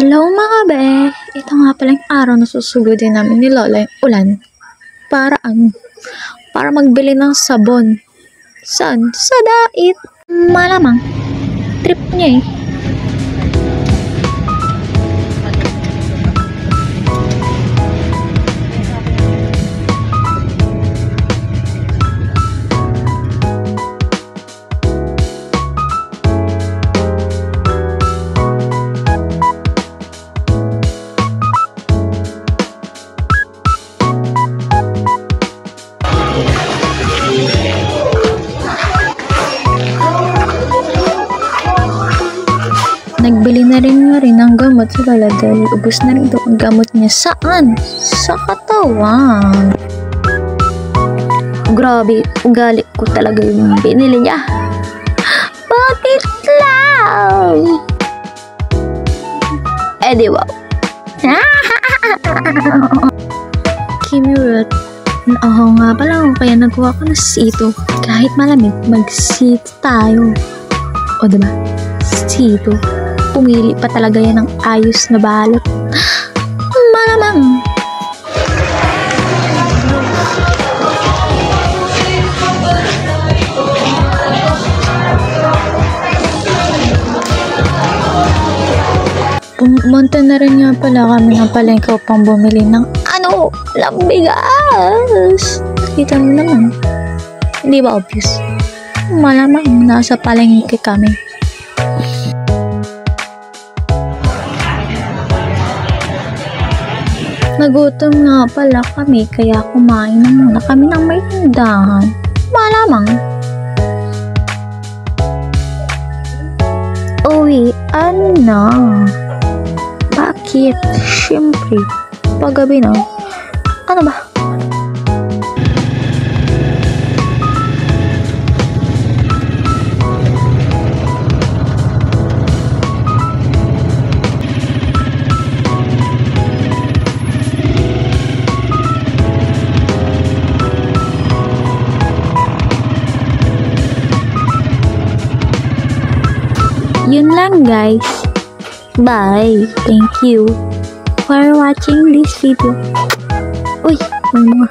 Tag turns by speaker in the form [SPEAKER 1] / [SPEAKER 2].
[SPEAKER 1] Hello mga be! Ito nga palang araw na susugudin namin ni Lola yung ulan. Para ano? Para magbili ng sabon. Saan? Sa dait. Malamang. Trip niya eh. Nagbili na rin ng gamot si Lola dahil ubos na rin ang gamot niya. Saan? Sa katawan. Grabe, ugali ko talaga yung binili niya. Bakit lang? Di wow. Kimirot. Oo nga pala, kaya nagawa ko na sito. Kahit malamig, mag-sito tayo. O diba? Sito. Pumili pa talaga yan ng ayos na balot. Malamang. Pumunta na rin nga pala kami ng palengke upang bumili ng lambigas. Kita mo naman. Hindi ba obvious? Malamang nasa palengke kami. Nagutom nga pala kami kaya kumain na muna kami ng may tindahan. Malamang. Uwian na. Bakit? Siyempre, paggabi na. Ano ba? Yun lang guys. Bye. Thank you for watching this video. Uy, may mga